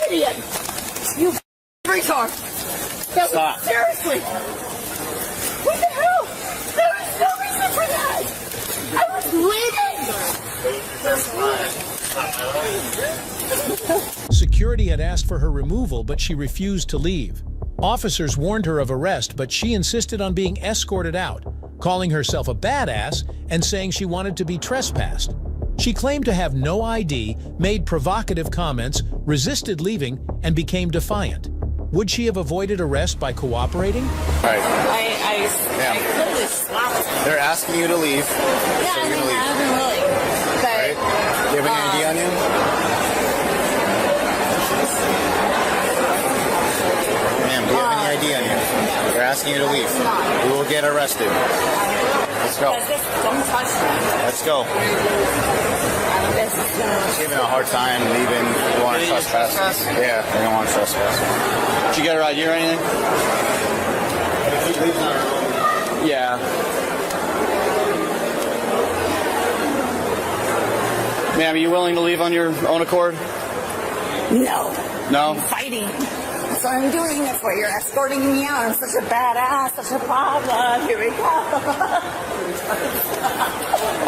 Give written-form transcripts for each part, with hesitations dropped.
idiot! You retard! Stop. Seriously! What the hell? There was no reason for that! I was bleeding! Security had asked for her removal, but she refused to leave. Officers warned her of arrest, but she insisted on being escorted out, calling herself a badass and saying she wanted to be trespassed. She claimed to have no ID, made provocative comments, resisted leaving, and became defiant. Would she have avoided arrest by cooperating? Right. I clearly slapped him. They're asking you to leave. Yeah, so you're gonna leave. I've been willing. But, Right? Do you have any ID on you? Ma'am, do you have any ID on you? They're asking you to leave. We will get arrested. Let's go. Don't touch me. Let's go. Just giving a hard time leaving. You want to trespass? Yeah, they don't want to trespass. Did you get her ID or anything? Yeah. Ma'am, are you willing to leave on your own accord? No. No? I'm fighting. So I'm doing it for you. You're escorting me out. I'm such a badass, such a problem. Here we go.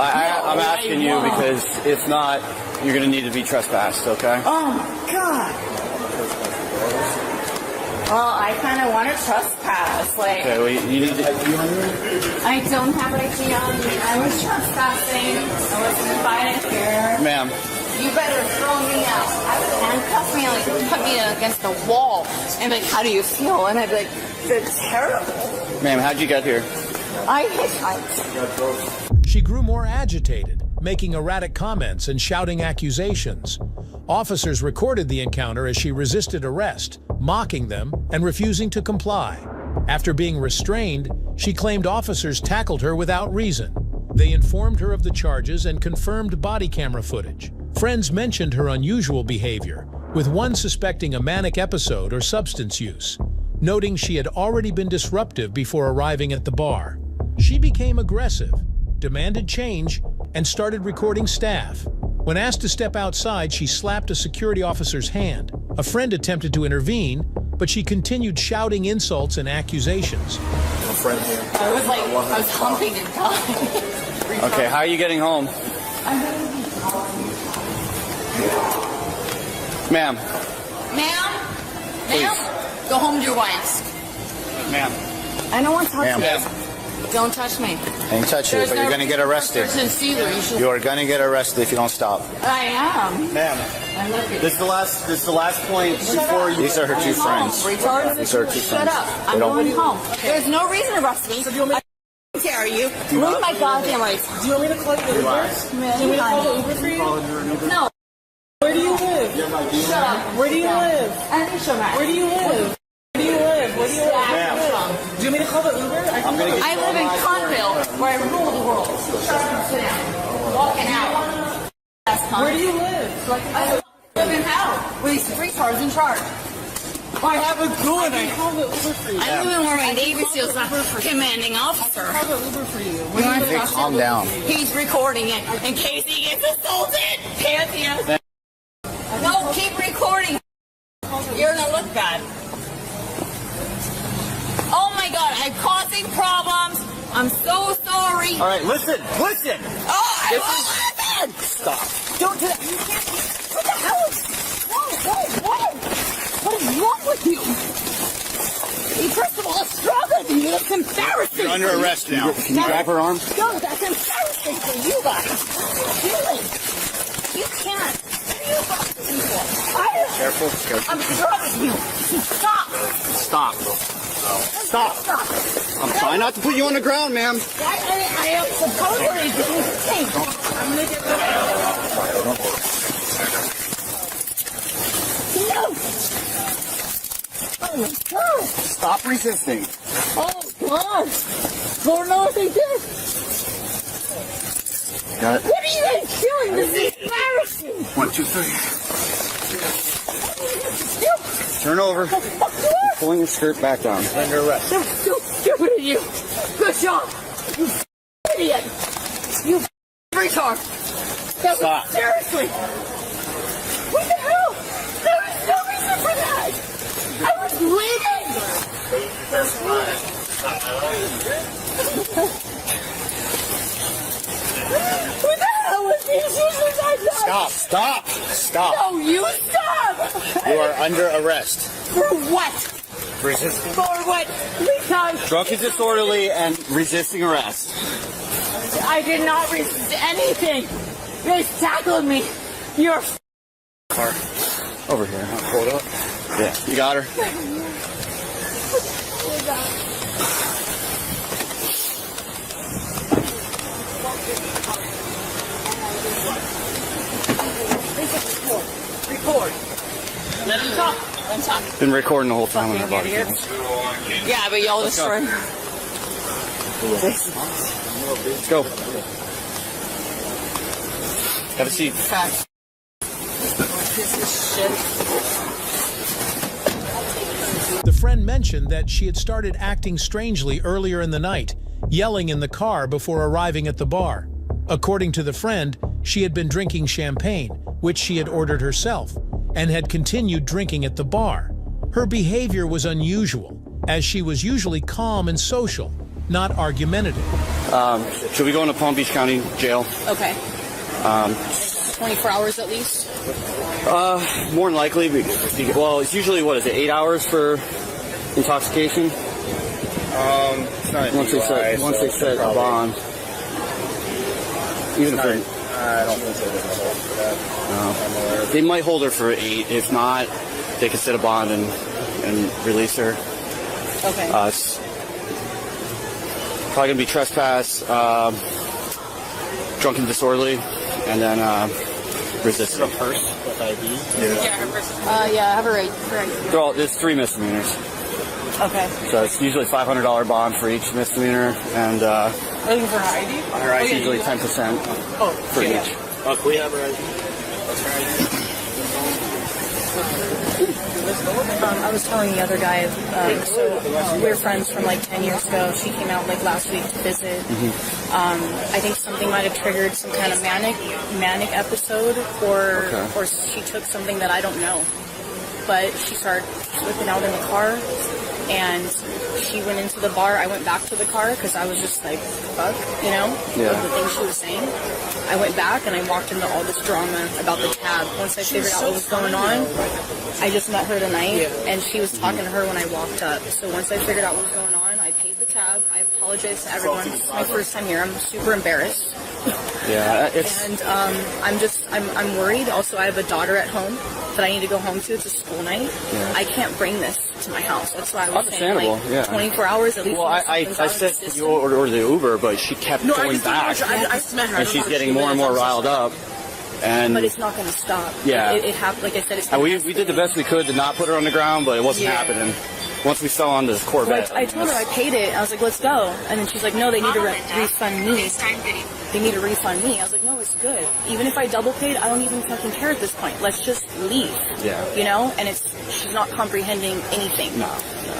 I'm asking you because if not, you're going to need to be trespassed, okay? Oh, my God. Well, I kind of want to trespass. Like, Okay, well, you need to... I don't have ID on me. I was trespassing. I was invited here. Ma'am. You better throw me out. I would handcuff me and like put me against the wall and like, how do you feel? And I'd be like, it's terrible. Ma'am, how'd you get here? I hitchhiked. She grew more agitated, making erratic comments and shouting accusations. Officers recorded the encounter as she resisted arrest, mocking them and refusing to comply. After being restrained, she claimed officers tackled her without reason. They informed her of the charges and confirmed body camera footage. Friends mentioned her unusual behavior, with one suspecting a manic episode or substance use, noting she had already been disruptive before arriving at the bar. She became aggressive, demanded change, and started recording staff. When asked to step outside, she slapped a security officer's hand. A friend attempted to intervene, but she continued shouting insults and accusations. I was humping and dying. Okay, how are you getting home? Ma'am. Ma'am? Ma'am? Go home to your wives. Ma'am. I don't want to touch Ma'am. you. Don't touch me. I ain't touch you, but you're going to get arrested. You are going to get arrested if you don't stop. I am. Ma'am. I love you. This is the last point before you... These are her two friends. Retard. These are her two Shut friends. up. I'm going home. There's no reason to arrest me. I don't care you. Leave my goddamn rights. Do you want me to call you Uber? Relax. Do you want me to call the Uber for you? No. Where do you live? Shut up. Where do you live? I think she'll Where do you live? Where do you live? Where do you live? Ma'am. Do you want me to call the Uber? I live in Conville, where I rule the world. Shut up and sit down. Walking out. Where do you live? I live in hell with these retards in charge. I have a gun. I call the Uber for you. I live in where my Navy SEAL's not commanding officer. Call the Uber for you. Hey, calm down. He's recording it in case he gets assaulted. Pantheon. No, keep recording. You're gonna look bad. Oh my God, I'm causing problems. I'm so sorry. All right, listen. Listen. Oh, I won't listen. Stop. Don't do that. You can't. What the hell is? What is wrong with you? First of all, it's stronger than you. That's embarrassing. You're under arrest now. Can you grab her arm? No, that's embarrassing for you guys. Really? You can't. Careful. I'm struggling you. Stop. Stop. Stop. I'm trying not to put you on the ground, ma'am. I am supposedly doing the thing. I'm going to get rid of it. No. Oh, my God. Stop resisting. Oh, God. Lord knows they did. Got it. What are you guys doing? This is embarrassing. 1, 2, 3. Turn over. You're pulling your skirt back down. Under arrest. That's so stupid of you. Good job. You idiot. You retard. Stop. Seriously. What the hell? There is no reason Stop! Stop! No, you stop! You are under arrest. For what? Resisting. For what? Because Drunk and disorderly and resisting arrest. I did not resist anything. You guys tackled me. You're Car. Over here. Hold up. Yeah. You got her? Record. Let him talk. Let him talk. Been recording the whole time on our body cam. Yeah, but y'all destroyed. Let's go. Have a seat. This is shit. The friend mentioned that she had started acting strangely earlier in the night, yelling in the car before arriving at the bar. According to the friend, she had been drinking champagne, which she had ordered herself, and had continued drinking at the bar. Her behavior was unusual, as she was usually calm and social, not argumentative. Should we go into Palm Beach County Jail? Okay. 24 hours at least? More than likely. Well, it's usually, what is it, 8 hours for intoxication? It's not Once they set a bond. Even if they're... I don't think so. For that. They might hold her for 8. If not, they can set a bond and release her. Okay. It's probably going to be trespass, drunk and disorderly, and then resisting. A purse with ID. Yeah, her person. Yeah, I have a right. There's 3 misdemeanors. Okay. So it's usually $500 bond for each misdemeanor, and Looking for her ID? her ID is usually 10% for each. Oh, can we have her ID? What's her ID? I was telling the other guy, so we're friends from like 10 years ago. She came out like last week to visit. I think something might have triggered some kind of manic episode, or she took something that I don't know. But she started flipping out in the car, and she went into the bar. I went back to the car because I was just like, fuck, you know, of the things she was saying. I went back and I walked into all this drama about the tab. Once I figured out what was going on, I just met her tonight, and she was talking to her when I walked up. So once I figured out what was going on, I paid the tab. I apologize to everyone. It's my first time here. I'm super embarrassed. Yeah, it's... And I'm worried. Also, I have a daughter at home that I need to go home to. It's a school night. Yeah. I can't bring this to my house. That's why I was saying, Understandable, like, 24 hours at least. Well, I said you ordered the Uber, but she kept going back, I just met her. and she's getting more and more riled up. And But it's not going to stop. Yeah. It happened. Like I said, it's and we did the best we could to not put her on the ground, but it wasn't happening. Once we saw on this Corvette. I told her I paid it. I was like, let's go. And then she's like, no, they need to refund me. They need to refund me. I was like, no, it's good. Even if I double paid, I don't even fucking care at this point. Let's just leave. Yeah. You know? And she's not comprehending anything. No,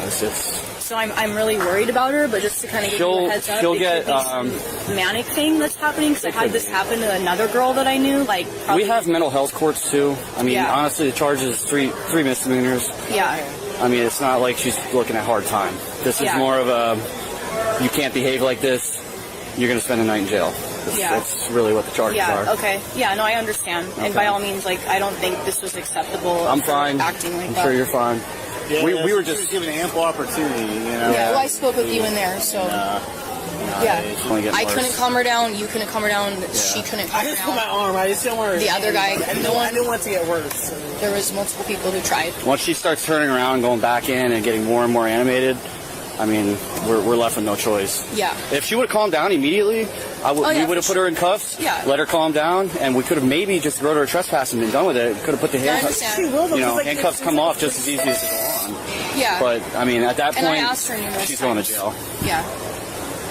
it's... So I'm really worried about her, but just to kind of give you a heads up, she'll it get could be some manic thing that's happening, because I had this happen to another girl that I knew. Like, probably, we have mental health courts too. I mean, honestly, the charge is three misdemeanors. Yeah. I mean, it's not like she's looking at hard time. This is more of a, you can't behave like this, you're going to spend a night in jail. That's really what the charges are. Okay. Yeah, no, I understand. Okay. And by all means, like, I don't think this was acceptable. I'm fine. Acting like I'm that. sure you're fine. Yeah, we were just given ample opportunity, you know. Yeah, well, I spoke with you in there, so. I couldn't calm her down. You couldn't calm her down. She couldn't calm her down. I just put my arm. I just didn't want her. The other guy. I didn't want to get worse. There was multiple people who tried. Once she starts turning around and going back in and getting more and more animated, I mean, we're left with no choice. Yeah. If she would have calmed down immediately, we would have put her in cuffs, let her calm down, and we could have maybe just wrote her a trespass and been done with it. Could have put the handcuffs. She will, handcuffs come off just as easy as they go on. Yeah. But I mean, at that point, I asked her numerous she's going to jail. Yeah.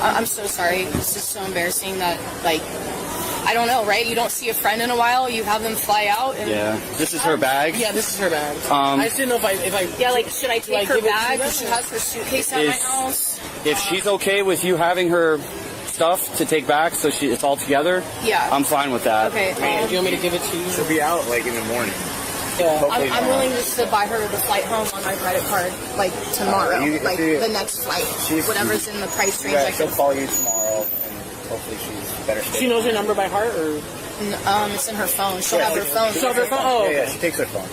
I'm so sorry. This is so embarrassing that, like, I don't know, right? You don't see a friend in a while, you have them fly out. And This is her bag. Yeah, this is her bag. I just didn't know if I. Yeah, like, should I take her bag? Because she has her suitcase at my house. If she's okay with you having her stuff to take back, so it's all together, I'm fine with that. Okay. Do you want me to give it to you? She'll be out like in the morning. Yeah. I'm willing just to buy her the flight home on my credit card, like tomorrow, the next flight, whatever's in the price range. She'll call you tomorrow, and hopefully she's better. She knows your number by heart, or It's in her phone. She'll have her phone. She'll have her phone. Oh, Yeah, she takes her phone.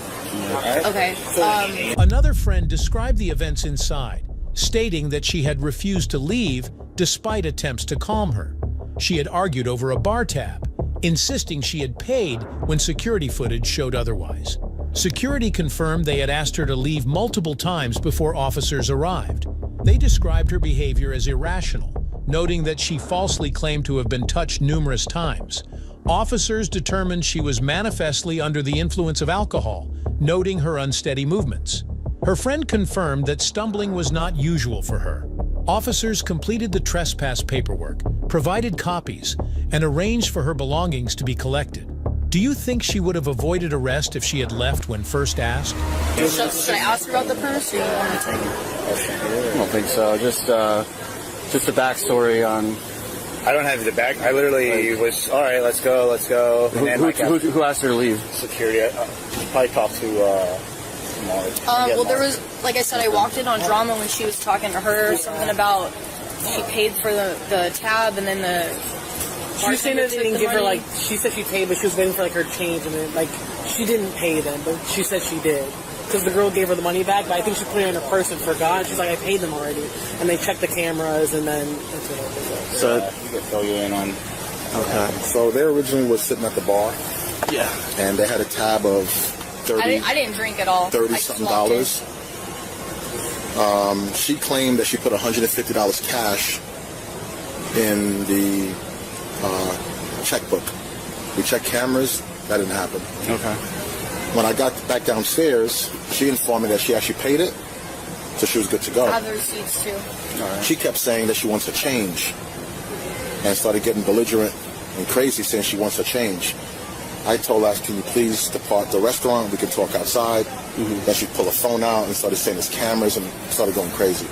Alright? Okay. Another friend described the events inside, stating that she had refused to leave despite attempts to calm her. She had argued over a bar tab, insisting she had paid when security footage showed otherwise. Security confirmed they had asked her to leave multiple times before officers arrived. They described her behavior as irrational, noting that she falsely claimed to have been touched numerous times. Officers determined she was manifestly under the influence of alcohol, noting her unsteady movements. Her friend confirmed that stumbling was not usual for her. Officers completed the trespass paperwork, provided copies, and arranged for her belongings to be collected. Do you think she would have avoided arrest if she had left when first asked? Should I ask her about the purse, or you want me to? I don't think so. Just a backstory on. I don't have the back. I literally was, all right, let's go. And then Who asked her to leave? security. Probably talk to Mars. Well, there was, like I said, I walked in on drama when she was talking to her, something about she paid for the tab, and then the she was saying that they didn't give her, like, she said she paid, but she was waiting for, like, her change, and then, like, she didn't pay them, but she said she did. Because the girl gave her the money back, but I think she put it in her purse and forgot. She's like, I paid them already. And they checked the cameras, and then that's what it was. So, You can fill you in on. okay. So they originally was sitting at the bar, Yeah. and they had a tab of I didn't drink at all. $30-something. She claimed that she put $150 cash in the checkbook. We checked cameras. That didn't happen. Okay. When I got back downstairs, she informed me that she actually paid it, so she was good to go. I have the receipts too. She kept saying that she wants a change and started getting belligerent and crazy, saying she wants a change. I told her, can you please depart the restaurant? We can talk outside. Then she pulled her phone out and started saying there's cameras and started going crazy.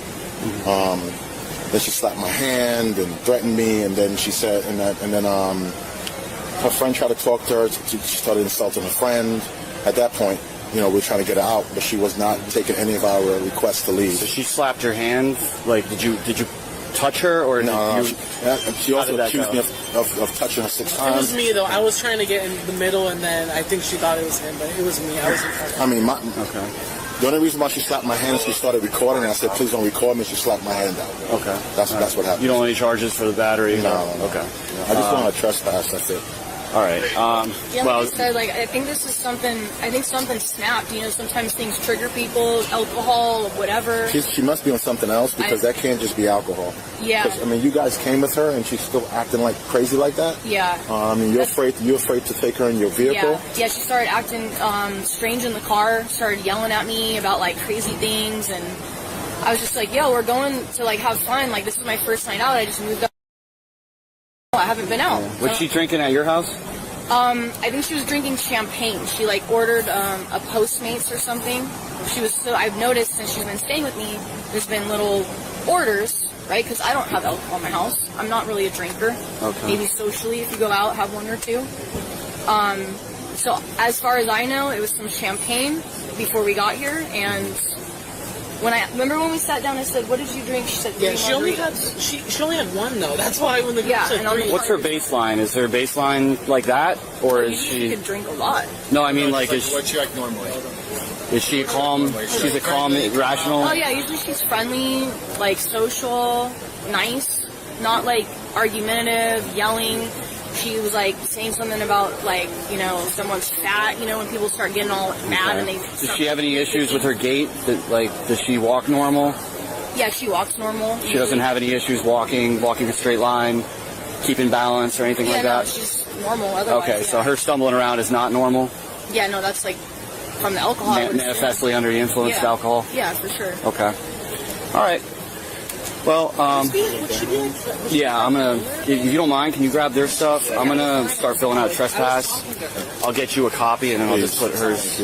Then she slapped my hand and threatened me, and then she said, and then her friend tried to talk to her. She started insulting her friend. At that point, we were trying to get her out, but she was not taking any of our requests to leave. So she slapped your hand. Like, did you touch her or No, did you? she also accused me of touching her 6 It times. was me, though. I was trying to get in the middle, and then I think she thought it was him, but it was me. I was in front. I mean, Okay. the only reason why she slapped my hand is she started recording, and I said, please don't record me. She slapped my hand out. Okay. That's what happened. You don't want any charges for the battery? No. Okay. I just want to trespass. That's it. All right. Yeah, well, like I said, I think this is something. I think something snapped. Sometimes things trigger people, alcohol, whatever. She must be on something else, because that can't just be alcohol. Yeah. Because, I mean, you guys came with her, and she's still acting like crazy like that. Yeah. I mean, you're afraid to take her in your vehicle. Yeah. She started acting strange in the car. Started yelling at me about like crazy things, and I was just like, "Yo, we're going to like have fun. Like this is my first night out. I just moved up. I haven't been out." was she drinking at your house? I think she was drinking champagne. She like ordered a Postmates or something. I've noticed since she's been staying with me, there's been little orders, right? Because I don't have alcohol in my house. I'm not really a drinker. Okay. Maybe socially, if you go out, have one or two. So as far as I know, it was some champagne before we got here, and remember when we sat down and said, "What did you drink?" She said, Yeah, she only margaritas." had one, though. That's why when the girl said and on the three. What's her baseline? Is her baseline like that, or is She she? could drink a lot. No, I mean like What's she like normally? is she calm? She's a calm, rational. Oh yeah, usually she's friendly, like social, nice, not like argumentative, yelling. She was like saying something about like, someone's fat, when people start getting all mad and they. Does she have any issues with her gait? Does she walk normal? Yeah, she walks normal. She doesn't have any issues walking a straight line, keeping balance or anything like no, that? she's normal. Otherwise, Okay, so her stumbling around is not normal? Yeah, no, that's like from the alcohol. I would Manifestly under the influence of alcohol? Yeah, for sure. Okay. All right. Well, yeah, I'm going to, if you don't mind, can you grab their stuff? I'm going to start filling out trespass. I'll get you a copy, and then I'll just put hers.